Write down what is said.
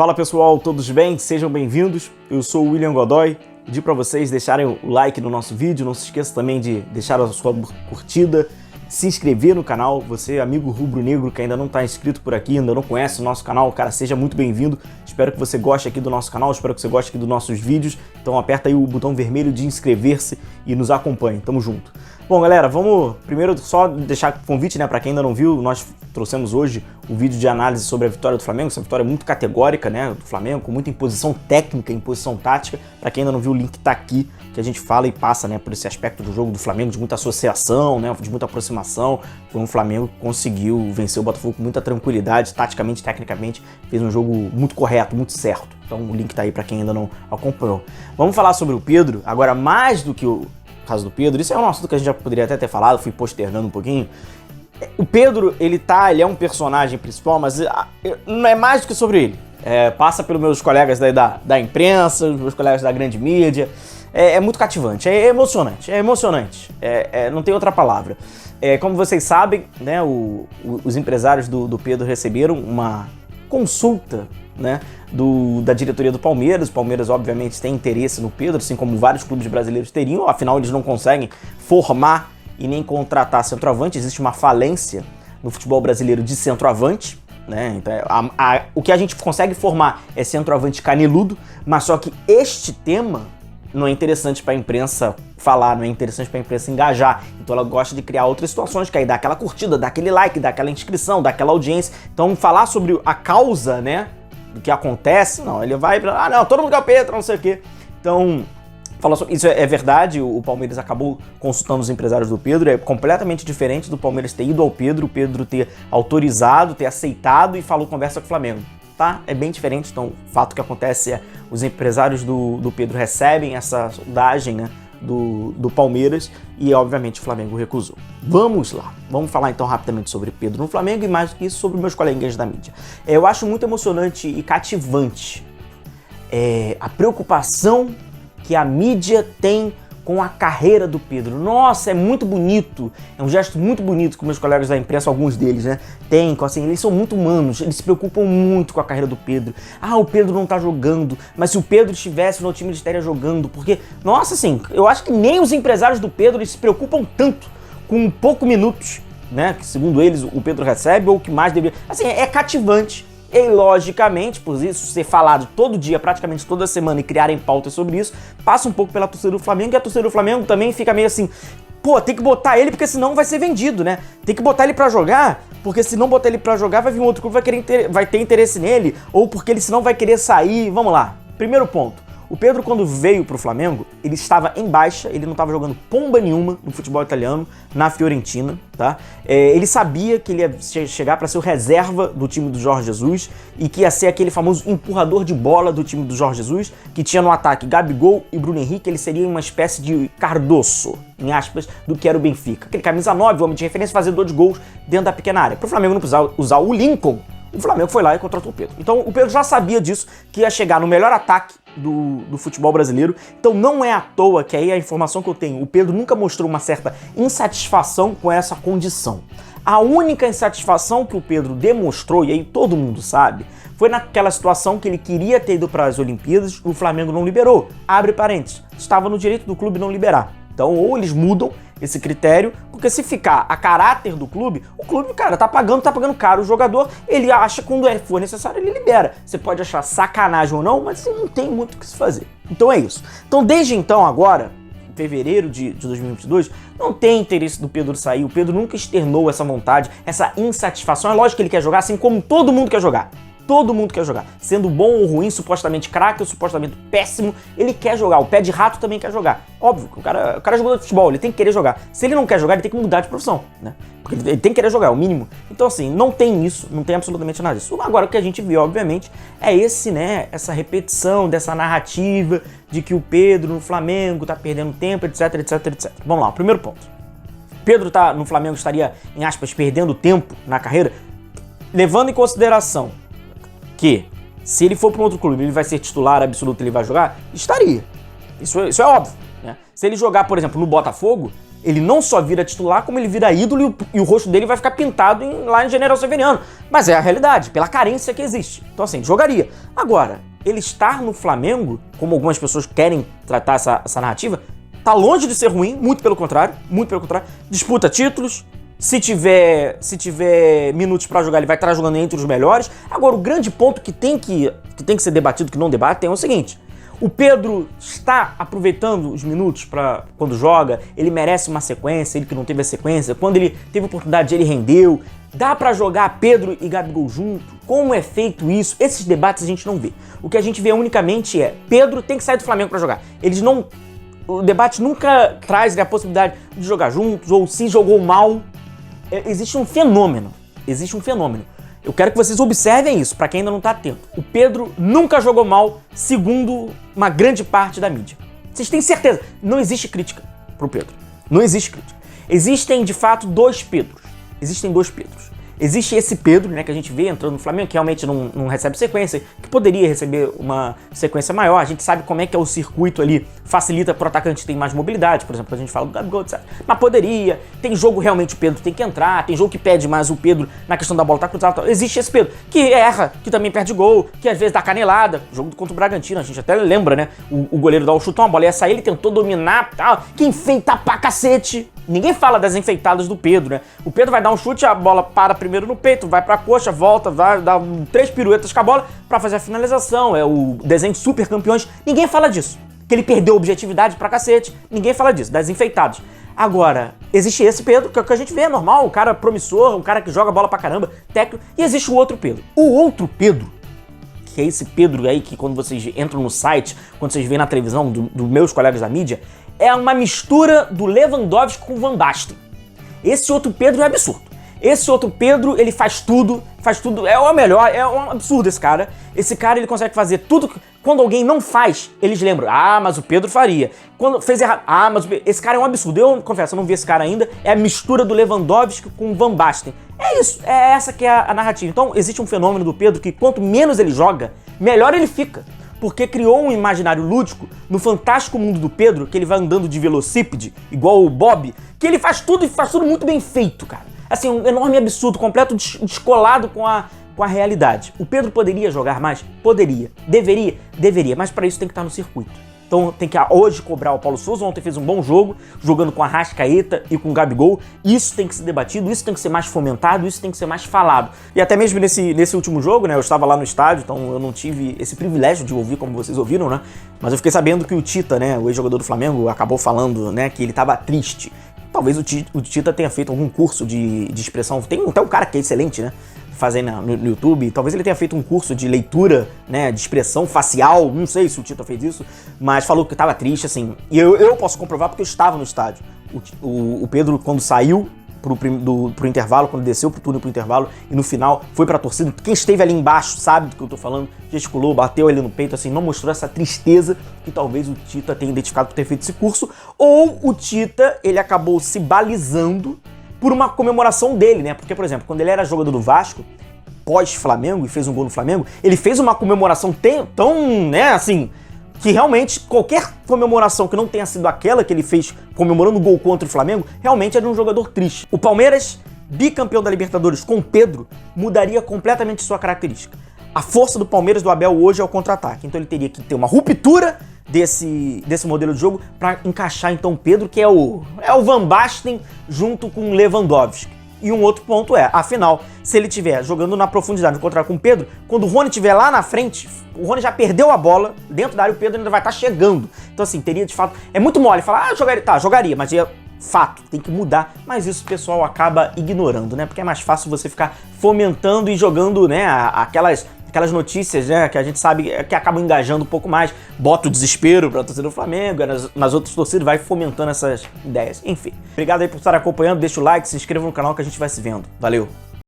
Fala pessoal, todos bem? Sejam bem-vindos. Eu sou o William Godoy. Pedi para vocês deixarem o like no nosso vídeo. Não se esqueça também de deixar a sua curtida, se inscrever no canal. Você, amigo rubro-negro que ainda não está inscrito por aqui, ainda não conhece o nosso canal, cara, seja muito bem-vindo. Espero que você goste aqui do nosso canal, espero que você goste aqui dos nossos vídeos. Então aperta aí o botão vermelho de inscrever-se e nos acompanhe. Tamo junto. Bom, galera, vamos primeiro só deixar convite, né, para quem ainda não viu, nós trouxemos hoje o vídeo de análise sobre a vitória do Flamengo, essa vitória muito categórica, né, do Flamengo, com muita imposição técnica, imposição tática. Para quem ainda não viu, o link tá aqui, que a gente fala e passa, né, por esse aspecto do jogo do Flamengo, de muita associação, né, de muita aproximação. Foi um Flamengo que conseguiu vencer o Botafogo com muita tranquilidade, taticamente, tecnicamente, fez um jogo muito correto, muito certo. Então o link tá aí para quem ainda não acompanhou. Vamos falar sobre o Pedro, agora mais do que o caso do Pedro, isso é um assunto que a gente já poderia até ter falado, fui postergando um pouquinho. O Pedro, ele é um personagem principal, mas não é mais do que sobre ele. Passa pelos meus colegas da imprensa, meus colegas da grande mídia. É muito cativante, é emocionante, não tem outra palavra. Como vocês sabem, né, os empresários do Pedro receberam uma consulta, né, da diretoria do Palmeiras. O Palmeiras, obviamente, tem interesse no Pedro, assim como vários clubes brasileiros teriam, afinal eles não conseguem formar e nem contratar centroavante. Existe uma falência no futebol brasileiro de centroavante, né? Então, o que a gente consegue formar é centroavante caneludo, mas só que este tema não é interessante para a imprensa falar, não é interessante para a imprensa engajar. Então ela gosta de criar outras situações, que aí dá aquela curtida, dá aquele like, dá aquela inscrição, dá aquela audiência. Então falar sobre a causa, né, do que acontece, não, ele vai pra, não, todo mundo quer o Pedro, não sei o quê. Então, falar sobre isso é verdade, o Palmeiras acabou consultando os empresários do Pedro, é completamente diferente do Palmeiras ter ido ao Pedro, o Pedro ter autorizado, ter aceitado e falou conversa com o Flamengo. Tá? É bem diferente. Então o fato que acontece é os empresários do Pedro recebem essa sondagem, né, do Palmeiras e obviamente o Flamengo recusou. Vamos lá, vamos falar então rapidamente sobre Pedro no Flamengo e mais do que isso sobre meus coleguinhas da mídia. Eu acho muito emocionante e cativante a preocupação que a mídia tem com a carreira do Pedro. Nossa, é muito bonito, é um gesto muito bonito que meus colegas da imprensa, alguns deles, né, têm, assim, eles são muito humanos, eles se preocupam muito com a carreira do Pedro. Ah, o Pedro não tá jogando, mas se o Pedro estivesse no time, ele estaria jogando, porque, nossa, assim, eu acho que nem os empresários do Pedro, eles se preocupam tanto com poucos minutos, né, que segundo eles o Pedro recebe, ou que mais deveria, assim, é cativante. E, logicamente, por isso ser falado todo dia, praticamente toda semana, e criarem pautas sobre isso, passa um pouco pela torcida do Flamengo, e a torcida do Flamengo também fica meio assim, pô, tem que botar ele porque senão vai ser vendido, né? Tem que botar ele pra jogar, porque se não botar ele pra jogar, vai vir um outro clube, vai ter interesse nele, ou porque ele senão vai querer sair. Vamos lá. Primeiro ponto. O Pedro, quando veio pro Flamengo, ele estava em baixa, ele não estava jogando pomba nenhuma no futebol italiano, na Fiorentina, tá? Ele sabia que ele ia chegar para ser o reserva do time do Jorge Jesus e que ia ser aquele famoso empurrador de bola do time do Jorge Jesus, que tinha no ataque Gabigol e Bruno Henrique. Ele seria uma espécie de Cardoso, em aspas, do que era o Benfica. Aquele camisa 9, homem de referência, fazedor de gols dentro da pequena área. Pro Flamengo não precisar usar o Lincoln, o Flamengo foi lá e contratou o Pedro. Então o Pedro já sabia disso, que ia chegar no melhor ataque do futebol brasileiro. Então não é à toa que aí a informação que eu tenho, o Pedro nunca mostrou uma certa insatisfação com essa condição. A única insatisfação que o Pedro demonstrou, e aí todo mundo sabe, foi naquela situação que ele queria ter ido para as Olimpíadas, o Flamengo não liberou. Abre parênteses, estava no direito do clube não liberar. Então ou eles mudam esse critério, porque se ficar a caráter do clube, o clube, cara, tá pagando caro. O jogador, ele acha que quando for necessário, ele libera. Você pode achar sacanagem ou não, mas não tem muito o que se fazer. Então é isso. Então desde então, agora, em fevereiro de 2022, não tem interesse do Pedro sair. O Pedro nunca externou essa vontade, essa insatisfação. É lógico que ele quer jogar, assim como todo mundo quer jogar. Todo mundo quer jogar. Sendo bom ou ruim, supostamente craque ou supostamente péssimo, ele quer jogar. O pé de rato também quer jogar. Óbvio, o cara é jogador de futebol, ele tem que querer jogar. Se ele não quer jogar, ele tem que mudar de profissão, né? Porque ele tem que querer jogar, é o mínimo. Então assim, não tem isso, não tem absolutamente nada disso. Agora o que a gente viu, obviamente, é essa repetição dessa narrativa de que o Pedro no Flamengo tá perdendo tempo, etc, etc, etc. Vamos lá, o primeiro ponto. Pedro no Flamengo estaria, em aspas, perdendo tempo na carreira, levando em consideração que se ele for para um outro clube, ele vai ser titular absoluto, ele vai jogar? Estaria. Isso é óbvio, né? Se ele jogar, por exemplo, no Botafogo, Ele não só vira titular, como ele vira ídolo e o rosto dele vai ficar pintado lá em General Severiano. Mas é a realidade, pela carência que existe. Então assim, jogaria. Agora, ele estar no Flamengo, como algumas pessoas querem tratar essa narrativa, tá longe de ser ruim, muito pelo contrário. Disputa títulos, se tiver minutos pra jogar, ele vai estar jogando entre os melhores. Agora, o grande ponto que tem que ser debatido, que não debatem, é o seguinte: o Pedro está aproveitando os minutos para quando joga, ele merece uma sequência, ele que não teve a sequência, quando ele teve oportunidade ele rendeu, dá para jogar Pedro e Gabigol junto, como é feito isso? Esses debates a gente não vê. O que a gente vê unicamente é, Pedro tem que sair do Flamengo para jogar. O debate nunca traz a possibilidade de jogar juntos, ou se jogou mal. Existe um fenômeno. Eu quero que vocês observem isso, para quem ainda não tá atento. O Pedro nunca jogou mal, segundo uma grande parte da mídia. Vocês têm certeza? Não existe crítica pro Pedro. Não existe crítica. Existem, de fato, dois Pedros. Existe esse Pedro, né, que a gente vê entrando no Flamengo, que realmente não recebe sequência, que poderia receber uma sequência maior. A gente sabe como é que é o circuito ali, facilita pro atacante ter mais mobilidade, por exemplo, quando a gente fala do Gabigol, etc. Mas poderia. Tem jogo realmente o Pedro tem que entrar, tem jogo que pede mais o Pedro na questão da bola tá cruzada. Existe esse Pedro que erra, que também perde gol, que às vezes dá canelada. Jogo contra o Bragantino, a gente até lembra, né? O goleiro dá o chutão, a bola ia sair, ele tentou dominar, tal, que enfeita pra cacete. Ninguém fala das enfeitadas do Pedro, né? O Pedro vai dar um chute, a bola para primeiro no peito, vai pra coxa, volta, vai dar 3 piruetas com a bola pra fazer a finalização. É o desenho de super campeões. Ninguém fala disso. Que ele perdeu objetividade pra cacete. Ninguém fala disso, das enfeitadas. Agora, existe esse Pedro, que é o que a gente vê, é normal, o cara promissor, o cara que joga bola pra caramba, técnico. E existe o outro Pedro. O outro Pedro, que é esse Pedro aí que quando vocês entram no site, quando vocês veem na televisão, dos meus colegas da mídia, é uma mistura do Lewandowski com o Van Basten. Esse outro Pedro é absurdo. Esse outro Pedro, ele faz tudo, é o melhor, é um absurdo esse cara. Esse cara, ele consegue fazer tudo. Quando alguém não faz, eles lembram, mas o Pedro faria. Quando fez errado, mas esse cara é um absurdo. Eu confesso, eu não vi esse cara ainda. É a mistura do Lewandowski com o Van Basten. É isso, é essa que é a narrativa. Então, existe um fenômeno do Pedro que quanto menos ele joga, melhor ele fica. Porque criou um imaginário lúdico no fantástico mundo do Pedro, que ele vai andando de velocípede, igual o Bob, que ele faz tudo e faz tudo muito bem feito, cara. Assim, um enorme absurdo, completo descolado com a realidade. O Pedro poderia jogar mais? Poderia. Deveria, mas para isso tem que estar no circuito. Então tem que hoje cobrar o Paulo Souza, ontem fez um bom jogo, jogando com a Arrascaeta e com o Gabigol. Isso tem que ser debatido, isso tem que ser mais fomentado, isso tem que ser mais falado. E até mesmo nesse último jogo, né, eu estava lá no estádio, então eu não tive esse privilégio de ouvir como vocês ouviram, né? Mas eu fiquei sabendo que o Tita, né, o ex-jogador do Flamengo, acabou falando, né, que ele estava triste. Talvez o Tita tenha feito algum curso de expressão. Tem até um cara que é excelente, né? Fazendo no YouTube, talvez ele tenha feito um curso de leitura, né, de expressão facial, não sei se o Tita fez isso, mas falou que estava triste, assim, e eu posso comprovar porque eu estava no estádio. O Pedro, quando saiu pro intervalo, quando desceu pro túnel pro intervalo, e no final foi pra torcida, quem esteve ali embaixo sabe do que eu tô falando, gesticulou, bateu ele no peito, assim, não mostrou essa tristeza que talvez o Tita tenha identificado por ter feito esse curso, ou o Tita, ele acabou se balizando por uma comemoração dele, né? Porque, por exemplo, quando ele era jogador do Vasco, pós-Flamengo, e fez um gol no Flamengo, ele fez uma comemoração tão, né, assim, que realmente qualquer comemoração que não tenha sido aquela que ele fez comemorando o gol contra o Flamengo, realmente é de um jogador triste. O Palmeiras, bicampeão da Libertadores com Pedro, mudaria completamente sua característica. A força do Palmeiras, do Abel, hoje é o contra-ataque. Então ele teria que ter uma ruptura desse modelo de jogo para encaixar então o Pedro, que é o Van Basten junto com o Lewandowski. E um outro ponto é, afinal, se ele estiver jogando na profundidade no contra com o Pedro, quando o Rony estiver lá na frente, o Rony já perdeu a bola dentro da área, o Pedro ainda vai estar chegando. Então assim, teria de fato... É muito mole falar, jogaria, mas é fato, tem que mudar. Mas isso o pessoal acaba ignorando, né? Porque é mais fácil você ficar fomentando e jogando, né, aquelas notícias, né, que a gente sabe que acabam engajando um pouco mais, bota o desespero pra torcida do Flamengo, nas outras torcidas vai fomentando essas ideias. Enfim, obrigado aí por estar acompanhando, deixa o like, se inscreva no canal que a gente vai se vendo. Valeu!